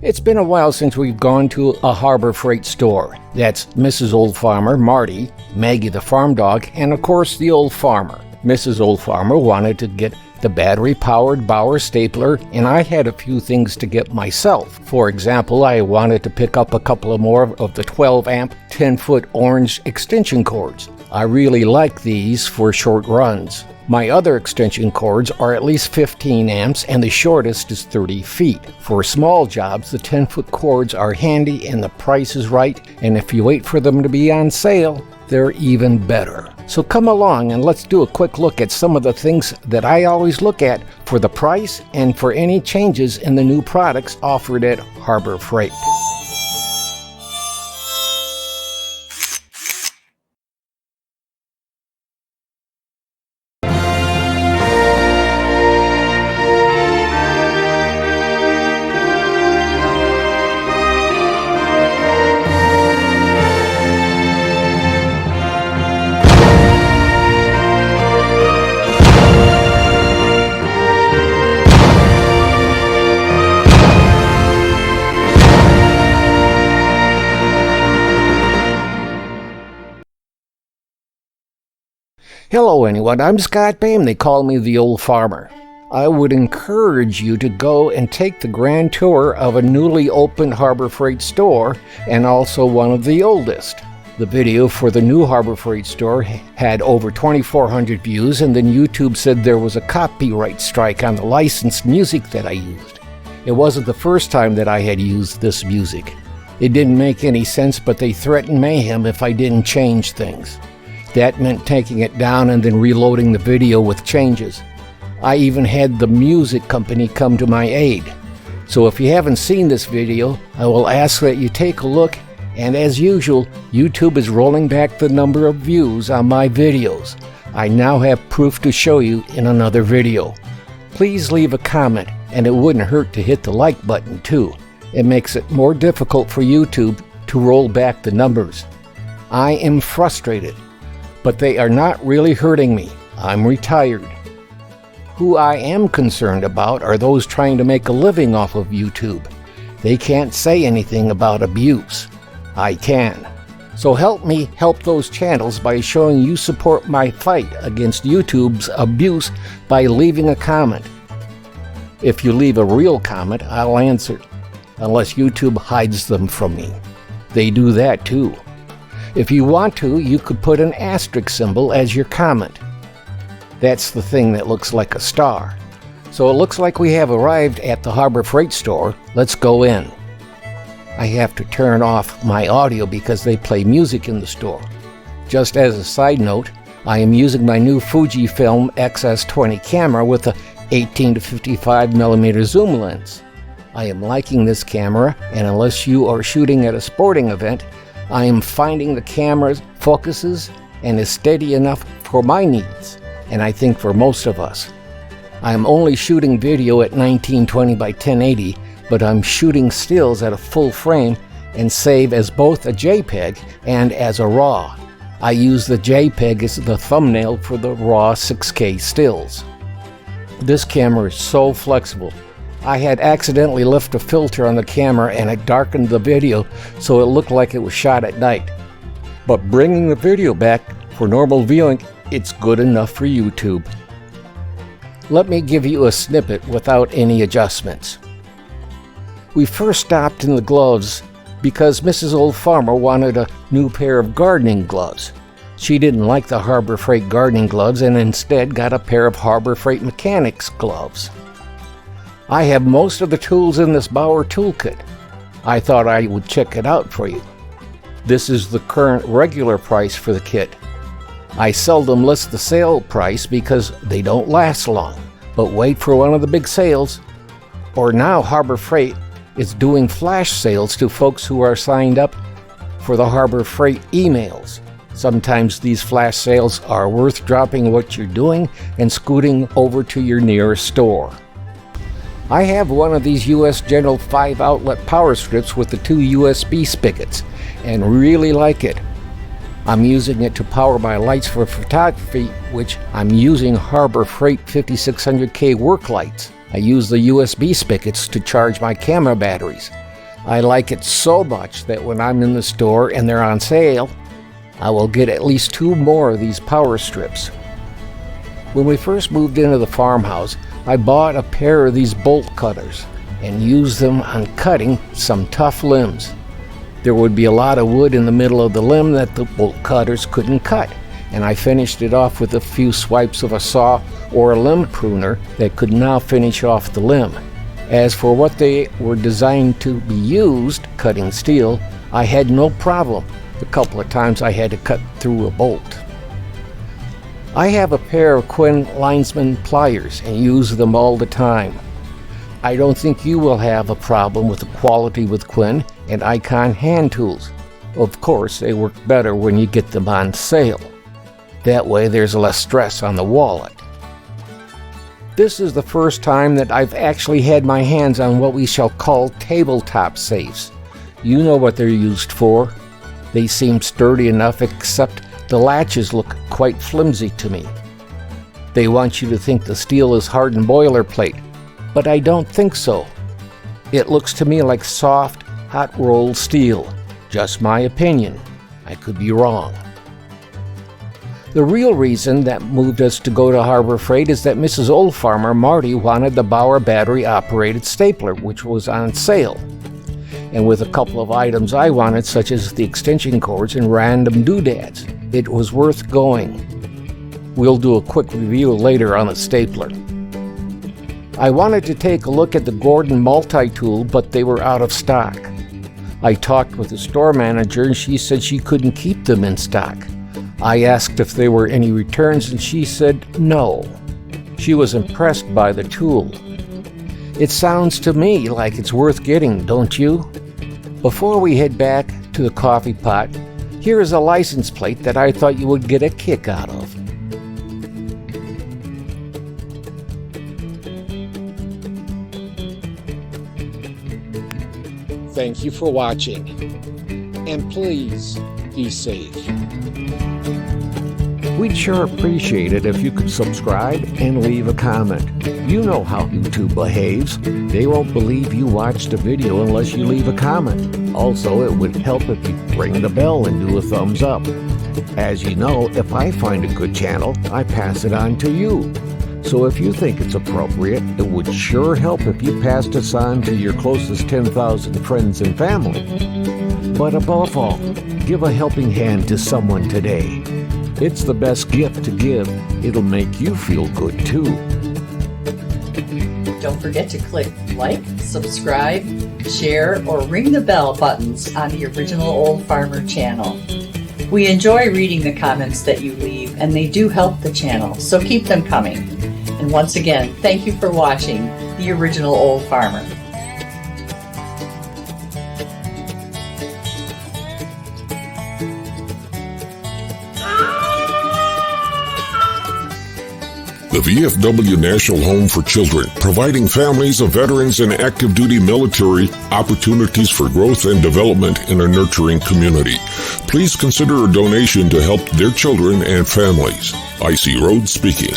It's been a while since we've gone to a Harbor Freight store. That's Mrs. Old Farmer, Marty, Maggie the farm dog, and of course the Old Farmer. Mrs. Old Farmer wanted to get the battery-powered Bauer stapler, and I had a few things to get myself. For example, I wanted to pick up a couple of more of the 12-amp, 10-foot orange extension cords. I really like these for short runs. My other extension cords are at least 15 amps, and the shortest is 30 feet. For small jobs, the 10-foot cords are handy and the price is right, and if you wait for them to be on sale, they're even better. So come along and let's do a quick look at some of the things that I always look at for the price and for any changes in the new products offered at Harbor Freight. Hello anyone, I'm Scott Bame. They call me the Old Farmer. I would encourage you to go and take the grand tour of a newly opened Harbor Freight store and also one of the oldest. The video for the new Harbor Freight store had over 2,400 views, and then YouTube said there was a copyright strike on the licensed music that I used. It wasn't the first time that I had used this music. It didn't make any sense, but they threatened mayhem if I didn't change things. That meant taking it down and then reloading the video with changes. I even had the music company come to my aid. So if you haven't seen this video, I will ask that you take a look, and as usual, YouTube is rolling back the number of views on my videos. I now have proof to show you in another video. Please leave a comment, and it wouldn't hurt to hit the like button too. It makes it more difficult for YouTube to roll back the numbers. I am frustrated, but they are not really hurting me. I'm retired. Who I am concerned about are those trying to make a living off of YouTube. They can't say anything about abuse. I can. So help me help those channels by showing you support my fight against YouTube's abuse by leaving a comment. If you leave a real comment, I'll answer, unless YouTube hides them from me. They do that too. If you want to, you could put an asterisk symbol as your comment. That's the thing that looks like a star. So it looks like we have arrived at the Harbor Freight store. Let's go in. I have to turn off my audio because they play music in the store. Just as a side note, I am using my new Fujifilm XS20 camera with a 18 to 55 millimeter zoom lens. I am liking this camera, and unless you are shooting at a sporting event, I am finding the camera focuses and is steady enough for my needs, and I think for most of us. I am only shooting video at 1920 by 1080, but I'm shooting stills at a full frame and save as both a JPEG and as a RAW. I use the JPEG as the thumbnail for the RAW 6K stills. This camera is so flexible. I had accidentally left a filter on the camera and it darkened the video so it looked like it was shot at night. But bringing the video back for normal viewing, it's good enough for YouTube. Let me give you a snippet without any adjustments. We first stopped in the gloves because Mrs. Old Farmer wanted a new pair of gardening gloves. She didn't like the Harbor Freight gardening gloves and instead got a pair of Harbor Freight mechanics gloves. I have most of the tools in this Bauer toolkit. I thought I would check it out for you. This is the current regular price for the kit. I seldom list the sale price because they don't last long, but wait for one of the big sales. Or now Harbor Freight is doing flash sales to folks who are signed up for the Harbor Freight emails. Sometimes these flash sales are worth dropping what you're doing and scooting over to your nearest store. I have one of these US General 5-outlet power strips with the 2 USB spigots and really like it. I'm using it to power my lights for photography, which I'm using Harbor Freight 5600K work lights. I use the USB spigots to charge my camera batteries. I like it so much that when I'm in the store and they're on sale, I will get at least 2 more of these power strips. When we first moved into the farmhouse, I bought a pair of these bolt cutters and used them on cutting some tough limbs. There would be a lot of wood in the middle of the limb that the bolt cutters couldn't cut, and I finished it off with a few swipes of a saw or a limb pruner that could now finish off the limb. As for what they were designed to be used, cutting steel, I had no problem the couple of times I had to cut through a bolt. I have a pair of Quinn linesman pliers and use them all the time. I don't think you will have a problem with the quality with Quinn and Icon hand tools. Of course, they work better when you get them on sale. That way there's less stress on the wallet. This is the first time that I've actually had my hands on what we shall call tabletop safes. You know what they're used for. They seem sturdy enough, except the latches look quite flimsy to me. They want you to think the steel is hardened boilerplate, but I don't think so. It looks to me like soft, hot-rolled steel. Just my opinion. I could be wrong. The real reason that moved us to go to Harbor Freight is that Mrs. Old Farmer Marty wanted the Bauer battery-operated stapler, which was on sale. And with a couple of items I wanted, such as the extension cords and random doodads, it was worth going. We'll do a quick review later on the stapler. I wanted to take a look at the Gordon multi-tool, but they were out of stock. I talked with the store manager and she said she couldn't keep them in stock. I asked if there were any returns and she said no. She was impressed by the tool. It sounds to me like it's worth getting, don't you? Before we head back to the coffee pot, here is a license plate that I thought you would get a kick out of. Thank you for watching, and please be safe. We'd sure appreciate it if you could subscribe and leave a comment. You know how YouTube behaves. They won't believe you watched a video unless you leave a comment. Also, it would help if you ring the bell and do a thumbs up. As you know, if I find a good channel, I pass it on to you. So if you think it's appropriate, it would sure help if you passed us on to your closest 10,000 friends and family. But above all, give a helping hand to someone today. It's the best gift to give. It'll make you feel good too. Don't forget to click like, subscribe, share, or ring the bell buttons on the Original Old Farmer channel. We enjoy reading the comments that you leave, and they do help the channel, so keep them coming. And once again, thank you for watching the Original Old Farmer. The VFW National Home for Children, providing families of veterans and active duty military opportunities for growth and development in a nurturing community. Please consider a donation to help their children and families. I.C. Rhodes speaking.